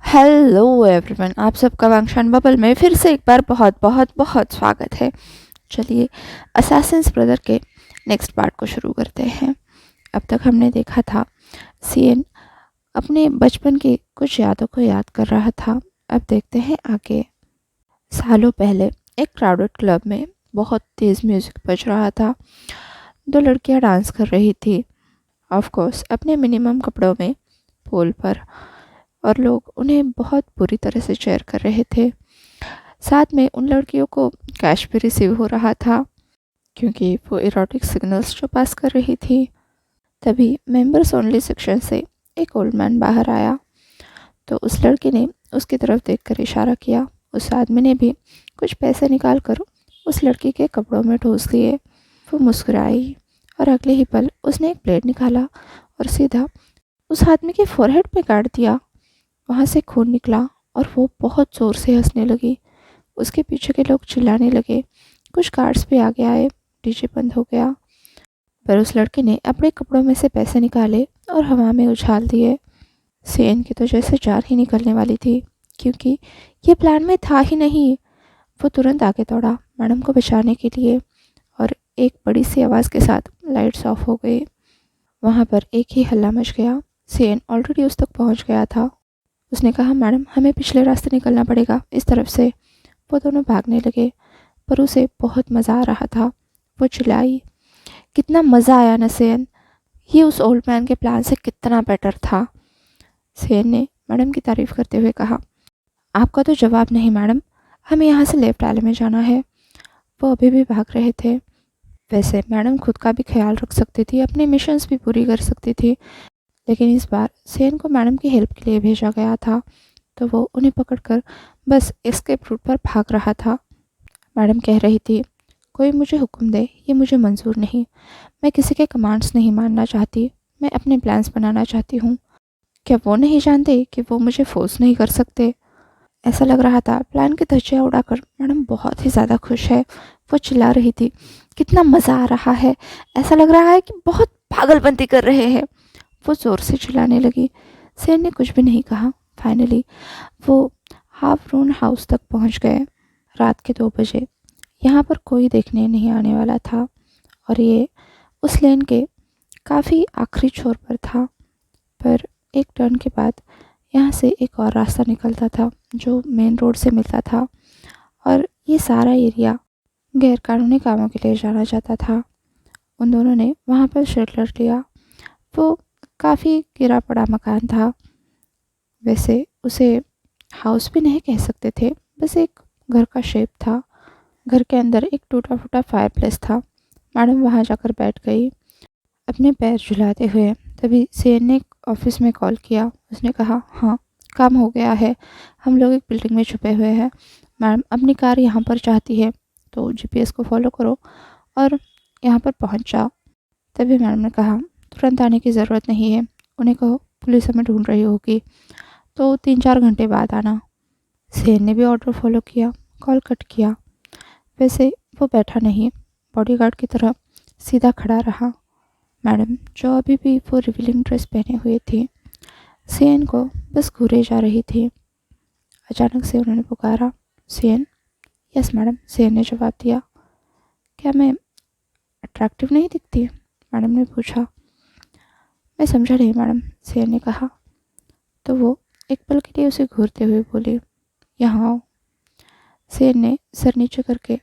Hello everyone, आप सबका वांगशान bubble में फिर से एक बार बहुत बहुत बहुत स्वागत है। चलिए असासिन्स ब्रदर के नेक्स्ट पार्ट को शुरू करते हैं। अब तक हमने देखा था सीएन अपने बचपन की कुछ यादों को याद कर रहा था। अब देखते हैं आगे। सालों पहले एक क्राउडेड क्लब में बहुत तेज़ म्यूज़िक बज रहा था। दो लड़कियां डांस कर रही थी, ऑफ कोर्स अपने मिनिमम कपड़ों में, पोल पर, और लोग उन्हें बहुत बुरी तरह से चेयर कर रहे थे। साथ में उन लड़कियों को कैश भी रिसीव हो रहा था क्योंकि वो इरोटिक सिग्नल्स जो पास कर रही थी। तभी मेंबर्स ओनली सेक्शन से एक ओल्ड मैन बाहर आया तो उस लड़की ने उसकी तरफ देखकर इशारा किया। उस आदमी ने भी कुछ पैसे निकाल कर उस लड़की के कपड़ों में ठूस दिए। वो मुस्कुराई और अगले ही पल उसने एक ब्लेड निकाला और सीधा उस आदमी के फोरहेड पे काट दिया। वहाँ से खून निकला और वो बहुत ज़ोर से हंसने लगी। उसके पीछे के लोग चिल्लाने लगे। कुछ कार्ड्स भी आगे आए। डीजे बंद हो गया, पर उस लड़के ने अपने कपड़ों में से पैसे निकाले और हवा में उछाल दिए। सेन की तो जैसे जान ही निकलने वाली थी क्योंकि ये प्लान में था ही नहीं। वो तुरंत आगे दौड़ा मैडम को बचाने के लिए और एक बड़ी सी आवाज़ के साथ लाइट्स ऑफ हो गई। वहाँ पर एक ही हल्ला मच गया। सेन ऑलरेडी उस तक पहुँच गया था। उसने कहा, मैडम हमें पिछले रास्ते निकलना पड़ेगा, इस तरफ से। वो दोनों भागने लगे पर उसे बहुत मज़ा आ रहा था। वो चिल्लाई, कितना मज़ा आया ना सेन, ये उस ओल्ड मैन के प्लान से कितना बेटर था। सेन ने मैडम की तारीफ़ करते हुए कहा, आपका तो जवाब नहीं मैडम, हमें यहाँ से लेफ्ट आले में जाना है। वो अभी भी भाग रहे थे। वैसे मैडम खुद का भी ख्याल रख सकती थी, अपने मिशंस भी पूरी कर सकती थी, लेकिन इस बार सेन को मैडम की हेल्प के लिए भेजा गया था तो वो उन्हें पकड़कर बस एस्केप रूट पर भाग रहा था। मैडम कह रही थी, कोई मुझे हुक्म दे, ये मुझे मंजूर नहीं। मैं किसी के कमांड्स नहीं मानना चाहती, मैं अपने प्लान्स बनाना चाहती हूँ। क्या वो नहीं जानते कि वो मुझे फोर्स नहीं कर सकते? ऐसा लग रहा था प्लान की धज्जियाँ उड़ाकर मैडम बहुत ही ज़्यादा खुश है। वो चिल्ला रही थी, कितना मज़ा आ रहा है, ऐसा लग रहा है कि बहुत पागलपंती कर रहे हैं। वो ज़ोर से चिल्लाने लगी। सेन ने कुछ भी नहीं कहा। फाइनली वो हाफ रून हाउस तक पहुंच गए। रात के 2 बजे। यहाँ पर कोई देखने नहीं आने वाला था और ये उस लेन के काफ़ी आखिरी छोर पर था। पर एक टर्न के बाद यहाँ से एक और रास्ता निकलता था जो मेन रोड से मिलता था और ये सारा एरिया गैर कानूनी कामों के लिए जाना जाता था। उन दोनों ने वहाँ पर शेल्टर लिया। वो काफ़ी गिरा पड़ा मकान था। वैसे उसे हाउस भी नहीं कह सकते थे, बस एक घर का शेप था। घर के अंदर एक टूटा फूटा फायरप्लेस था। मैडम वहाँ जाकर बैठ गई अपने पैर झुलाते हुए। तभी सेन ने ऑफिस में कॉल किया। उसने कहा, हाँ काम हो गया है, हम लोग एक बिल्डिंग में छुपे हुए हैं। मैडम अपनी कार यहाँ पर चाहती है तो जीपीएस को फॉलो करो और यहाँ पर पहुँच जाओ। तभी मैडम ने कहा, तुरंत आने की ज़रूरत नहीं है, उन्हें कहो पुलिस हमें ढूंढ रही होगी, तो 3-4 घंटे बाद आना। सेन ने भी ऑर्डर फॉलो किया, कॉल कट किया। वैसे वो बैठा नहीं, बॉडीगार्ड की तरह सीधा खड़ा रहा। मैडम जो अभी भी वो रिवीलिंग ड्रेस पहने हुए थी, सेन को बस घूरे जा रही थी। अचानक से उन्होंने पुकारा, सेन। यस मैडम, सेन ने जवाब दिया। क्या मैं अट्रैक्टिव नहीं दिखती? मैडम ने पूछा। मैं समझा नहीं मैडम, सेन ने कहा। तो वो एक पल के लिए उसे घूरते हुए बोली, यहाँ आओ। सेन ने सर नीचे करके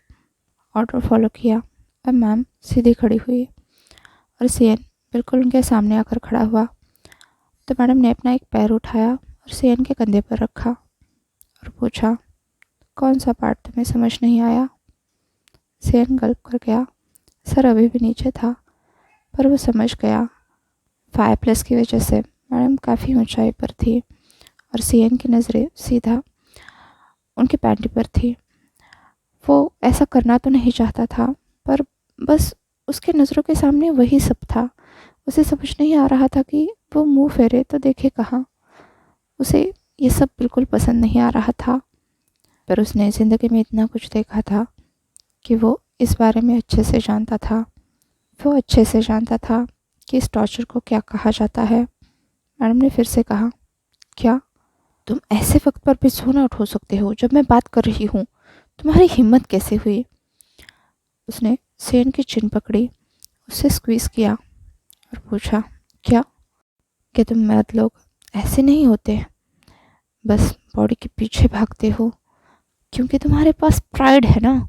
ऑर्डर फॉलो किया। अब मैम सीधी खड़ी हुई और सेन बिल्कुल उनके सामने आकर खड़ा हुआ। तो मैडम ने अपना एक पैर उठाया और सेन के कंधे पर रखा और पूछा, कौन सा पार्ट तुम्हें समझ नहीं आया? सेन गल्प कर गया। सर अभी भी नीचे था पर वो समझ गया। फायरप्लेस की वजह से मैडम काफ़ी ऊंचाई पर थी और सेन की नज़रें सीधा उनकी पैंटी पर थी। वो ऐसा करना तो नहीं चाहता था पर बस उसके नज़रों के सामने वही सब था। उसे समझ नहीं आ रहा था कि वो मुंह फेरे तो देखे कहाँ। उसे ये सब बिल्कुल पसंद नहीं आ रहा था, पर उसने ज़िंदगी में इतना कुछ देखा था कि वो इस बारे में अच्छे से जानता था। वो अच्छे से जानता था कि इस टॉर्चर को क्या कहा जाता है। मैडम ने फिर से कहा, क्या? तुम ऐसे वक्त पर भी सोना उठ हो सकते हो जब मैं बात कर रही हूँ। तुम्हारी हिम्मत कैसे हुई? उसने सेन की चिन पकड़ी, उससे स्क्वीज किया और पूछा, क्या तुम मर्द लोग ऐसे नहीं होते? बस बॉडी के पीछे भागते हो क्योंकि तुम्हारे पास प्राइड है ना?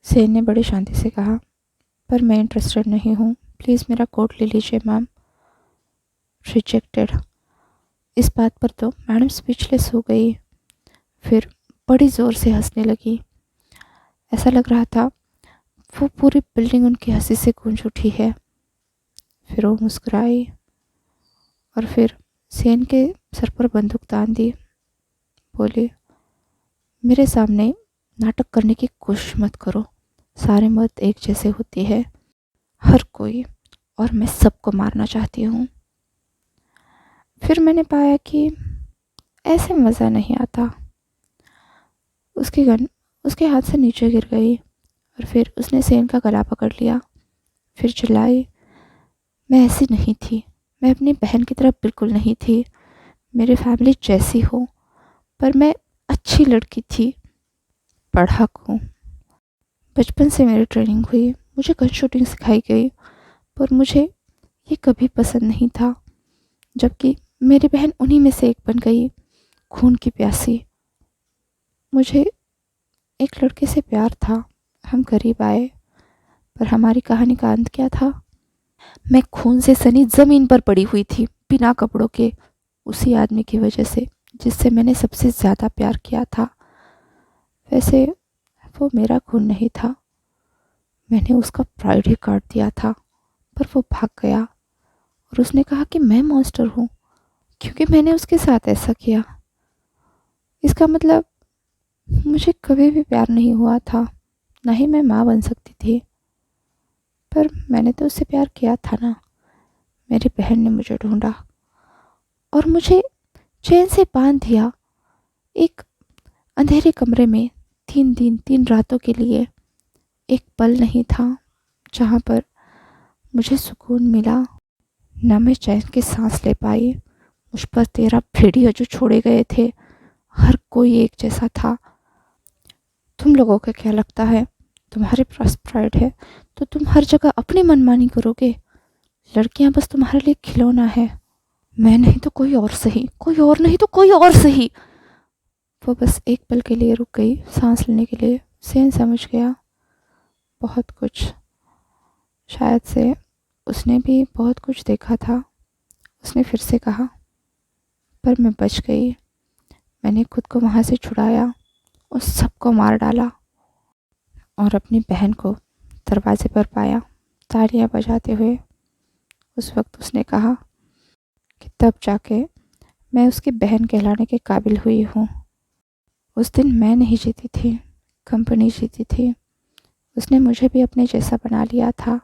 सेन ने बड़ी शांति से कहा, पर मैं इंटरेस्टेड नहीं हूँ। प्लीज़ मेरा कोट ले लीजिए मैम। रिजेक्टेड। इस बात पर तो मैडम स्पीचलेस हो गई। फिर बड़ी ज़ोर से हंसने लगी। ऐसा लग रहा था वो पूरी बिल्डिंग उनकी हंसी से गूंज उठी है। फिर वो मुस्कुराई और फिर सेन के सर पर बंदूक तान दी। बोली, मेरे सामने नाटक करने की कोशिश मत करो। सारे मर्द एक जैसे होती है, हर कोई, और मैं सबको मारना चाहती हूँ। फिर मैंने पाया कि ऐसे मज़ा नहीं आता। उसकी गन उसके हाथ से नीचे गिर गई और फिर उसने सेन का गला पकड़ लिया। फिर चिल्लाई, मैं ऐसी नहीं थी। मैं अपनी बहन की तरफ बिल्कुल नहीं थी। मेरी फैमिली जैसी हो, पर मैं अच्छी लड़की थी, पढ़ाकू हूँ। बचपन से मेरी ट्रेनिंग हुई, मुझे गन शूटिंग सिखाई गई, पर मुझे ये कभी पसंद नहीं था। जबकि मेरी बहन उन्हीं में से एक बन गई, खून की प्यासी। मुझे एक लड़के से प्यार था, हम करीब आए, पर हमारी कहानी का अंत क्या था? मैं खून से सनी ज़मीन पर पड़ी हुई थी, बिना कपड़ों के, उसी आदमी की वजह से जिससे मैंने सबसे ज़्यादा प्यार किया था। वैसे वो मेरा खून नहीं था, मैंने उसका प्राइड ही काट दिया था। पर वो भाग गया और उसने कहा कि मैं मॉन्स्टर हूँ क्योंकि मैंने उसके साथ ऐसा किया। इसका मतलब मुझे कभी भी प्यार नहीं हुआ था, ना ही मैं माँ बन सकती थी। पर मैंने तो उससे प्यार किया था ना। मेरी बहन ने मुझे ढूंढा और मुझे चैन से बांध दिया एक अंधेरे कमरे में 3 दिन 3 रातों के लिए। एक पल नहीं था जहाँ पर मुझे सुकून मिला, न मैं चैन की सांस ले पाई। मुझ पर 13 भेड़िया जो छोड़े गए थे, हर कोई एक जैसा था। तुम लोगों को क्या लगता है तुम्हारे पास प्राइड है तो तुम हर जगह अपनी मनमानी करोगे? लड़कियां बस तुम्हारे लिए खिलौना है। मैं नहीं तो कोई और सही, कोई और नहीं तो कोई और सही। वो बस एक पल के लिए रुक गई, सांस लेने के लिए। सेन समझ गया बहुत कुछ। शायद से उसने भी बहुत कुछ देखा था। उसने फिर से कहा, पर मैं बच गई। मैंने खुद को वहाँ से छुड़ाया, उस सबको मार डाला और अपनी बहन को दरवाजे पर पाया, तालियां बजाते हुए। उस वक्त उसने कहा कि तब जाके मैं उसकी बहन कहलाने के काबिल हुई हूँ। उस दिन मैं नहीं जीती थी, कंपनी जीती थी। उसने मुझे भी अपने जैसा बना लिया था।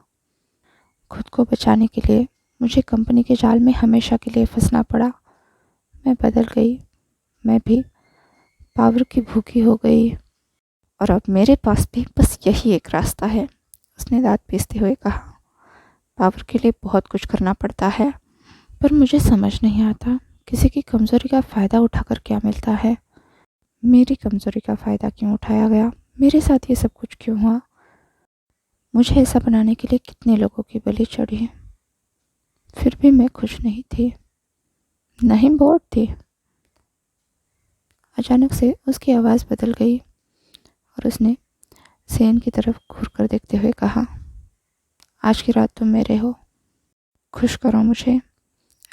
खुद को बचाने के लिए मुझे कंपनी के जाल में हमेशा के लिए फंसना पड़ा। मैं बदल गई, मैं भी पावर की भूखी हो गई और अब मेरे पास भी बस यही एक रास्ता है। उसने दांत पीसते हुए कहा, पावर के लिए बहुत कुछ करना पड़ता है, पर मुझे समझ नहीं आता किसी की कमज़ोरी का फ़ायदा उठाकर क्या मिलता है। मेरी कमज़ोरी का फ़ायदा क्यों उठाया गया? मेरे साथ ये सब कुछ क्यों हुआ? मुझे ऐसा बनाने के लिए कितने लोगों की बलि चढ़ी। फिर भी मैं खुश नहीं थी, नहीं बोर थी। अचानक से उसकी आवाज़ बदल गई और उसने सेन की तरफ घूर कर देखते हुए कहा, आज की रात तुम मेरे हो, खुश करो मुझे।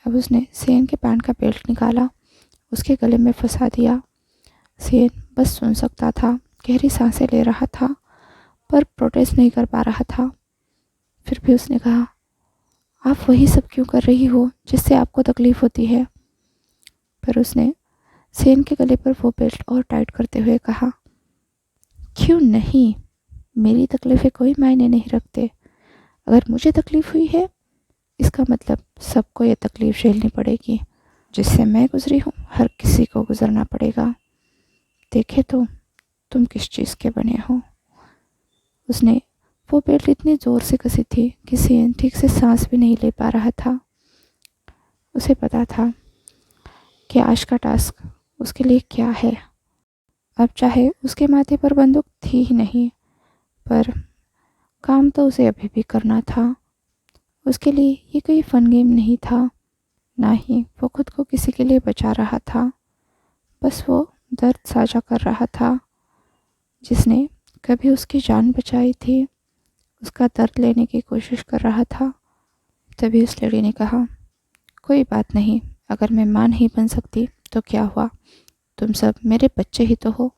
अब उसने सेन के पैंट का बेल्ट निकाला, उसके गले में फंसा दिया। सेन बस सुन सकता था, गहरी सांसें ले रहा था, पर प्रोटेस्ट नहीं कर पा रहा था। फिर भी उसने कहा, आप वही सब क्यों कर रही हो जिससे आपको तकलीफ़ होती है? पर उसने सेन के गले पर वो बेल्ट और टाइट करते हुए कहा, क्यों नहीं, मेरी तकलीफ़ें कोई मायने नहीं रखते। अगर मुझे तकलीफ़ हुई है, इसका मतलब सबको ये तकलीफ़ झेलनी पड़ेगी। जिससे मैं गुजरी हूँ, हर किसी को गुजरना पड़ेगा। देखे तो तुम किस चीज़ के बने हो। उसने वो बेल्ट इतनी ज़ोर से कसी थी कि सेन ठीक से सांस भी नहीं ले पा रहा था। उसे पता था कि आज का टास्क उसके लिए क्या है। अब चाहे उसके माथे पर बंदूक थी ही नहीं, पर काम तो उसे अभी भी करना था। उसके लिए ये कोई फन गेम नहीं था, ना ही वो खुद को किसी के लिए बचा रहा था। बस वो दर्द साझा कर रहा था। जिसने कभी उसकी जान बचाई थी, उसका दर्द लेने की कोशिश कर रहा था। तभी उस लड़की ने कहा, कोई बात नहीं, अगर मैं मां नहीं बन सकती तो क्या हुआ, तुम सब मेरे बच्चे ही तो हो।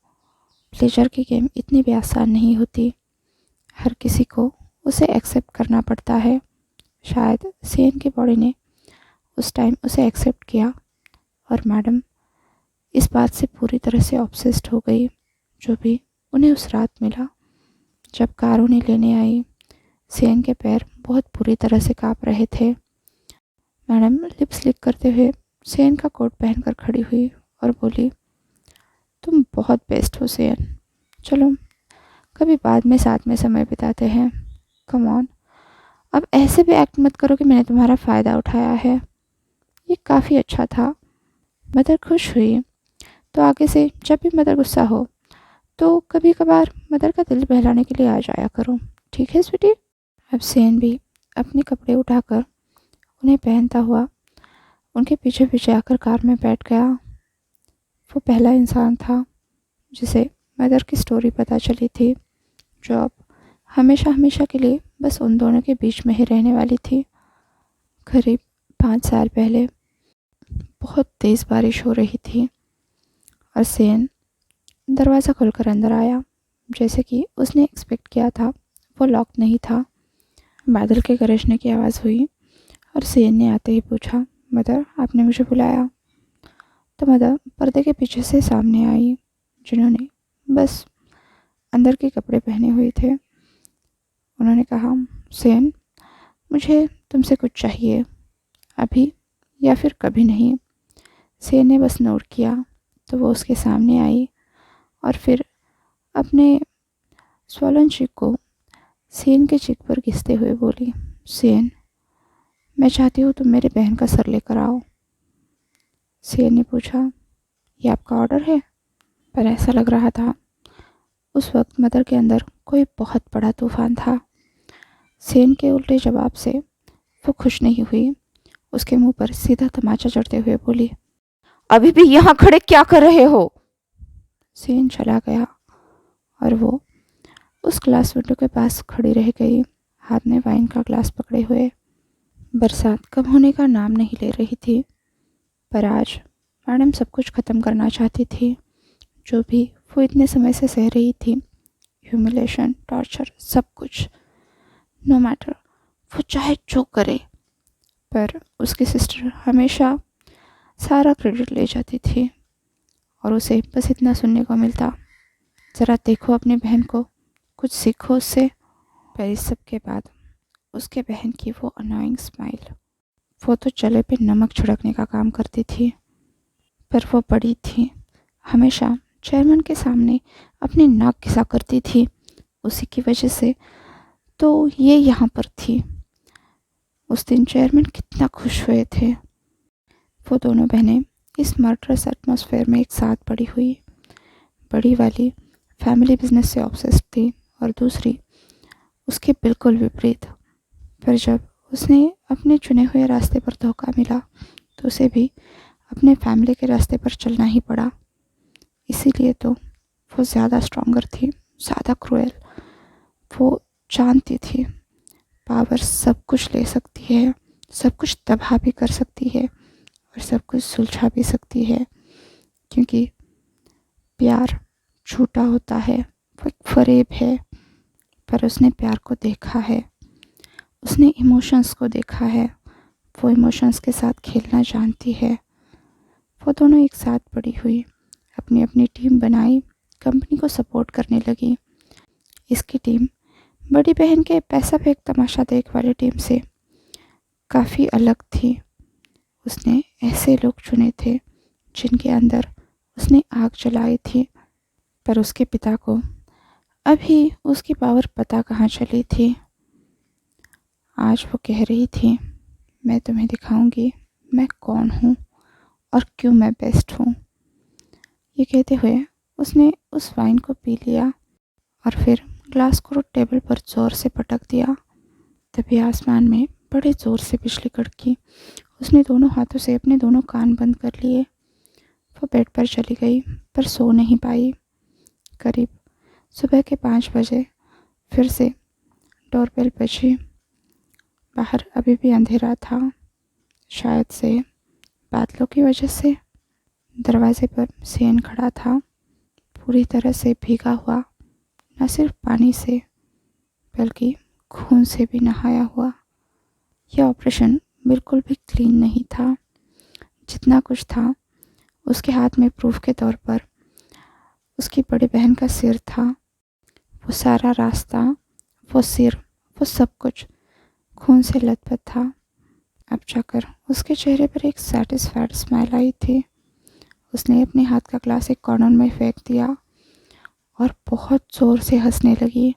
प्लेजर की गेम इतनी भी आसान नहीं होती, हर किसी को उसे एक्सेप्ट करना पड़ता है। शायद सेन की बॉडी ने उस टाइम उसे एक्सेप्ट किया और मैडम इस बात से पूरी तरह से ऑब्सेस्ड हो गई। जो भी उन्हें उस रात मिला, जब कार उन्हें लेने आई, सेन के पैर बहुत बुरी तरह से काँप रहे थे। मैडम लिप्स लिक करते हुए सेन का कोट पहनकर खड़ी हुई और बोली, तुम बहुत बेस्ट हो सेन, चलो कभी बाद में साथ में समय बिताते हैं। कम ऑन, अब ऐसे भी एक्ट मत करो कि मैंने तुम्हारा फ़ायदा उठाया है। ये काफ़ी अच्छा था। मदर खुश हुई। तो आगे से जब भी मदर गुस्सा हो तो कभी कभार मदर का दिल बहलाने के लिए आ जाया करो, ठीक है स्वीटी। अब सेन भी अपने कपड़े उठाकर उन्हें पहनता हुआ उनके पीछे पीछे आकर कार में बैठ गया। वो पहला इंसान था जिसे मदर की स्टोरी पता चली थी, जो अब हमेशा हमेशा के लिए बस उन दोनों के बीच में ही रहने वाली थी। करीब 5 साल पहले बहुत तेज़ बारिश हो रही थी और सेन दरवाज़ा खोलकर अंदर आया। जैसे कि उसने एक्सपेक्ट किया था, वो लॉक नहीं था। बादल के गरजने की आवाज़ हुई और सेन ने आते ही पूछा, मदर आपने मुझे बुलाया। तो मदर पर्दे के पीछे से सामने आई, जिन्होंने बस अंदर के कपड़े पहने हुए थे। उन्होंने कहा, सेन मुझे तुमसे कुछ चाहिए, अभी या फिर कभी नहीं। सेन ने बस नोट किया तो वो उसके सामने आई और फिर अपने स्वलन चिक को सेन के चिक पर घिसते हुए बोली, सेन मैं चाहती हूँ तुम मेरी बहन का सर लेकर आओ। सेन ने पूछा, ये आपका ऑर्डर है? पर ऐसा लग रहा था उस वक्त मदर के अंदर कोई बहुत बड़ा तूफान था। सेन के उल्टे जवाब से वो खुश नहीं हुई। उसके मुंह पर सीधा तमाचा जड़ते हुए बोली, अभी भी यहाँ खड़े क्या कर रहे हो? सेन चला गया और वो उस ग्लास विंडो के पास खड़ी रह गई, हाथ में वाइन का ग्लास पकड़े हुए। बरसात कम होने का नाम नहीं ले रही थी, पर आज मैडम सब कुछ ख़त्म करना चाहती थी। जो भी वो इतने समय से सह रही थी, ह्यूमिलेशन, टॉर्चर, सब कुछ, नो मैटर वो चाहे जो करे। पर उसकी सिस्टर हमेशा सारा क्रेडिट ले जाती थी और उसे बस इतना सुनने को मिलता, ज़रा देखो अपनी बहन को, कुछ सीखो उससे। पर इस सब के बाद उसके बहन की वो अनोइंग स्माइल, वो तो चले पे नमक छिड़कने का काम करती थी। पर वो बड़ी थी, हमेशा चेयरमैन के सामने अपनी नाक घिसा करती थी। उसी की वजह से तो ये यहाँ पर थी। उस दिन चेयरमैन कितना खुश हुए थे। वो दोनों बहनें इस मर्डरस एटमॉस्फेयर में एक साथ बड़ी हुई। बड़ी वाली फैमिली बिजनेस से ऑब्सेस्ड थी और दूसरी उसके बिल्कुल विपरीत। पर जब उसने अपने चुने हुए रास्ते पर धोखा मिला तो उसे भी अपने फैमिली के रास्ते पर चलना ही पड़ा। इसीलिए तो वो ज़्यादा स्ट्रॉन्गर थी, ज़्यादा क्रूएल। वो जानती थी पावर सब कुछ ले सकती है, सब कुछ तबाह भी कर सकती है और सब कुछ सुलझा भी सकती है, क्योंकि प्यार झूठा होता है, वो एक फरेब है। पर उसने प्यार को देखा है, उसने इमोशंस को देखा है, वो इमोशंस के साथ खेलना जानती है। वो दोनों एक साथ बड़ी हुई, अपनी अपनी टीम बनाई, कंपनी को सपोर्ट करने लगी। इसकी टीम बड़ी बहन के पैसा फेंक तमाशा देख वाली टीम से काफ़ी अलग थी। उसने ऐसे लोग चुने थे जिनके अंदर उसने आग जलाई थी। पर उसके पिता को अभी उसकी पावर पता कहाँ चली थी। आज वो कह रही थी, मैं तुम्हें दिखाऊंगी मैं कौन हूँ और क्यों मैं बेस्ट हूँ। ये कहते हुए उसने उस वाइन को पी लिया और फिर ग्लास को टेबल पर जोर से पटक दिया। तभी आसमान में बड़े जोर से बिजली कड़की। उसने दोनों हाथों से अपने दोनों कान बंद कर लिए। वो बेड पर चली गई पर सो नहीं पाई। करीब सुबह के 5 बजे फिर से डोरबेल बजी। बाहर अभी भी अंधेरा था, शायद से बादलों की वजह से। दरवाजे पर सेन खड़ा था, पूरी तरह से भीगा हुआ, न सिर्फ पानी से बल्कि खून से भी नहाया हुआ। यह ऑपरेशन बिल्कुल भी क्लीन नहीं था। जितना कुछ था उसके हाथ में प्रूफ के तौर पर उसकी बड़ी बहन का सिर था। वो सारा रास्ता, वो सिर, वो सब कुछ खून से लथपथ था। अब जाकर उसके चेहरे पर एक सेटिस्फाइड स्माइल आई थी। उसने अपने हाथ का ग्लास एक कॉर्नर में फेंक दिया और बहुत ज़ोर से हंसने लगी।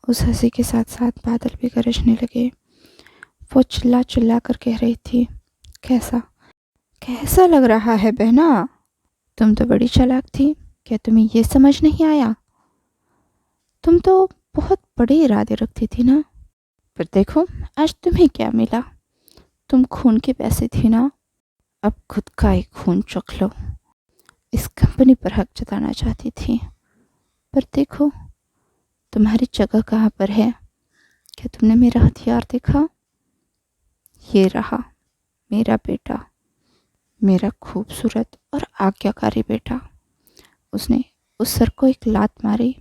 उस हंसी के साथ साथ बादल भी गरजने लगे। वो चिल्ला चिल्ला कर कह रही थी, कैसा कैसा लग रहा है बहना? तुम तो बड़ी चालाक थी, क्या तुम्हें ये समझ नहीं आया? तुम तो बहुत बड़े इरादे रखती थी ना, पर देखो आज तुम्हें क्या मिला। तुम खून की प्यासी थी ना, अब खुद का ही खून चख लो। इस कंपनी पर हक जताना चाहती थी, पर देखो तुम्हारी जगह कहाँ पर है। क्या तुमने मेरा हथियार देखा? ये रहा मेरा बेटा, मेरा खूबसूरत और आज्ञाकारी बेटा। उसने उस सर को एक लात मारी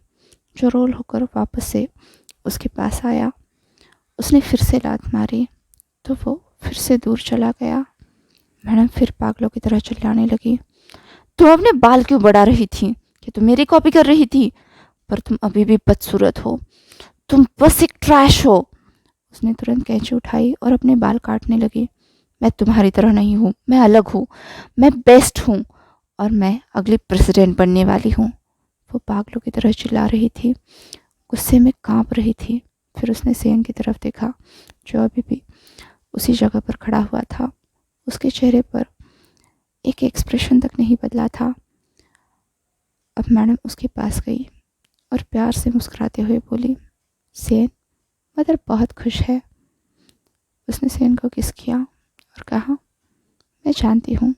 जो रोल होकर वापस से उसके पास आया। उसने फिर से लात मारी तो वो फिर से दूर चला गया। मैडम फिर पागलों की तरह चिल्लाने लगी, तुम अपने बाल क्यों बढ़ा रही थी? क्या तुम मेरी कॉपी कर रही थी? पर तुम अभी भी बदसूरत हो, तुम बस एक ट्रैश हो। उसने तुरंत कैंची उठाई और अपने बाल काटने लगी। मैं तुम्हारी तरह नहीं हूँ, मैं अलग हूँ, मैं बेस्ट हूँ और मैं अगली प्रेसिडेंट बनने वाली हूँ। वो पागलों की तरह चिल्ला रही थी, गुस्से में कांप रही थी। फिर उसने सेन की तरफ देखा जो अभी भी उसी जगह पर खड़ा हुआ था। उसके चेहरे पर एक एक्सप्रेशन तक नहीं बदला था। अब मैडम उसके पास गई और प्यार से मुस्कुराते हुए बोली, सेन, मदर बहुत खुश है। उसने सेन को किस किया और कहा, मैं जानती हूँ,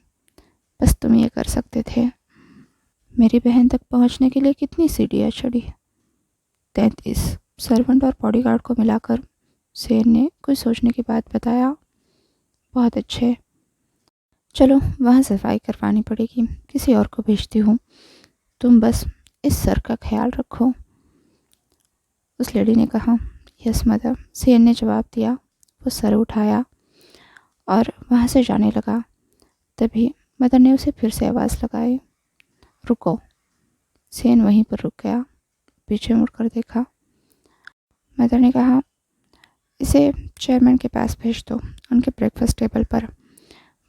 बस तुम ये कर सकते थे। मेरी बहन तक पहुँचने के लिए कितनी सीढ़ियाँ चढ़ी? 33। सर्वेंट और बॉडीगार्ड को मिलाकर सेन ने कुछ सोचने के बाद बताया, बहुत अच्छे, चलो वहाँ सफाई करवानी पड़ेगी, किसी और को भेजती हूँ, तुम बस इस सर का ख्याल रखो। उस लेडी ने कहा, यस मदर। सेन ने जवाब दिया। वो सर उठाया और वहाँ से जाने लगा। तभी मदर ने उसे फिर से आवाज़ लगाई, रुको। सेन वहीं पर रुक गया, पीछे मुड़कर देखा। मदर ने कहा, इसे चेयरमैन के पास भेज दो, उनके ब्रेकफास्ट टेबल पर।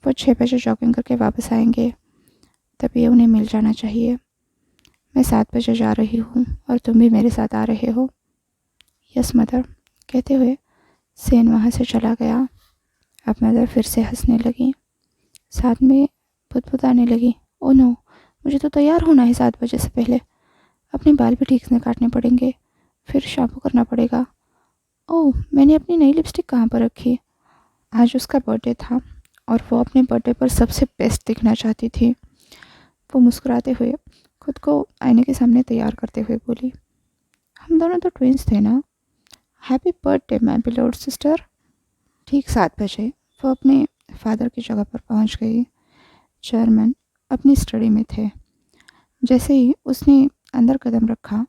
वो 6 बजे जॉगिंग करके वापस आएंगे, तभी उन्हें मिल जाना चाहिए। मैं 7 बजे जा रही हूँ और तुम भी मेरे साथ आ रहे हो। यस मदर, कहते हुए सेन वहाँ से चला गया। अब मदर फिर से हंसने लगी, साथ में बुदबुदाने लगी, ओ नो, मुझे तो तैयार होना है 7 बजे से पहले। अपने बाल भी ठीक से काटने पड़ेंगे, फिर शैम्पू करना पड़ेगा। ओह, मैंने अपनी नई लिपस्टिक कहाँ पर रखी? आज उसका बर्थडे था और वो अपने बर्थडे पर सबसे बेस्ट दिखना चाहती थी। वो मुस्कुराते हुए खुद को आईने के सामने तैयार करते हुए बोली, हम दोनों तो ट्विंस थे ना। Happy birthday my beloved sister. ठीक 7 बजे वो अपने फादर की जगह पर पहुंच गई। चेयरमैन अपनी स्टडी में थे। जैसे ही उसने अंदर कदम रखा,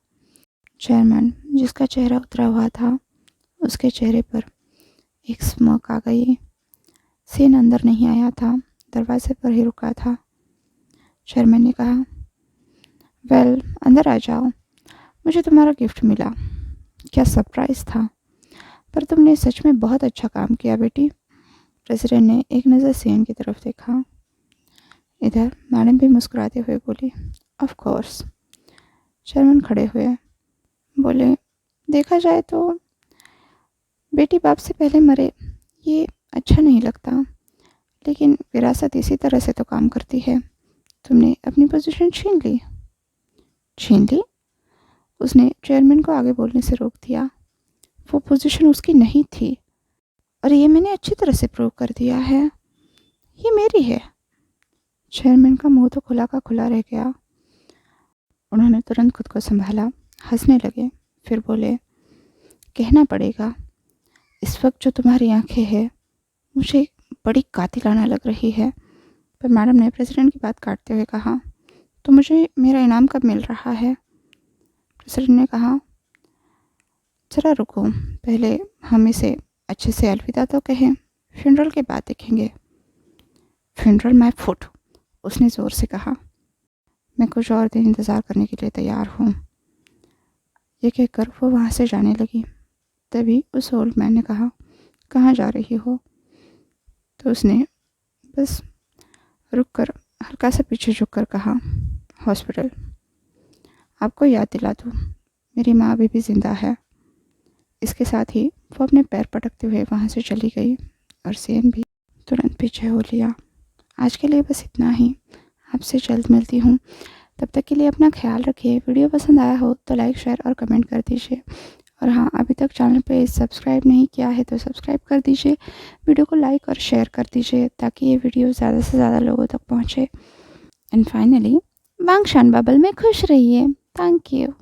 चेयरमैन जिसका चेहरा उतरा हुआ था, उसके चेहरे पर एक स्मक आ गई। सेन अंदर नहीं आया था, दरवाजे पर ही रुका था। चेयरमैन ने कहा, वेल, अंदर आ जाओ, मुझे तुम्हारा गिफ्ट मिला। क्या सरप्राइज़ था, पर तुमने सच में बहुत अच्छा काम किया बेटी। प्रेसिडेंट ने एक नज़र सेन की तरफ देखा। इधर मैडम भी मुस्कुराते हुए बोली, ऑफ कोर्स। चेयरमैन खड़े हुए, बोले, देखा जाए तो बेटी बाप से पहले मरे, ये अच्छा नहीं लगता, लेकिन विरासत इसी तरह से तो काम करती है। तुमने अपनी पोजीशन छीन ली। छीन ली? उसने चेयरमैन को आगे बोलने से रोक दिया। वो पोजीशन उसकी नहीं थी और ये मैंने अच्छी तरह से प्रूव कर दिया है। ये मेरी है। चेयरमैन का मुंह तो खुला का खुला रह गया। उन्होंने तुरंत खुद को संभाला, हंसने लगे, फिर बोले, कहना पड़ेगा इस वक्त जो तुम्हारी आंखें हैं मुझे बड़ी कातिलाना लग रही है। पर मैडम ने प्रेसिडेंट की बात काटते हुए कहा, तो मुझे मेरा इनाम कब मिल रहा है? प्रेसिडेंट ने कहा, ज़रा रुको, पहले हम इसे अच्छे से अलविदा तो कहें, फ्यूनरल के बाद देखेंगे। फ्यूनरल माय फुट, उसने ज़ोर से कहा। मैं कुछ और दिन इंतज़ार करने के लिए तैयार हूँ। ये कहकर वो वहाँ से जाने लगी। तभी उस ओल्ड मैन ने कहा, कहाँ जा रही हो? तो उसने बस रुक कर हल्का सा पीछे झुक कर कहा, हॉस्पिटल। आपको याद दिला दूँ, मेरी माँ अभी भी ज़िंदा है। इसके साथ ही वो अपने पैर पटकते हुए वहाँ से चली गई और सेन भी तुरंत पीछे हो लिया। आज के लिए बस इतना ही। आपसे जल्द मिलती हूँ। तब तक के लिए अपना ख्याल रखिए। वीडियो पसंद आया हो तो लाइक, शेयर और कमेंट कर दीजिए। और हाँ, अभी तक चैनल पे सब्सक्राइब नहीं किया है तो सब्सक्राइब कर दीजिए। वीडियो को लाइक और शेयर कर दीजिए ताकि ये वीडियो ज़्यादा से ज़्यादा लोगों तक पहुँचे। एंड फाइनली, वांगशान बबल में खुश रहिए। Thank you.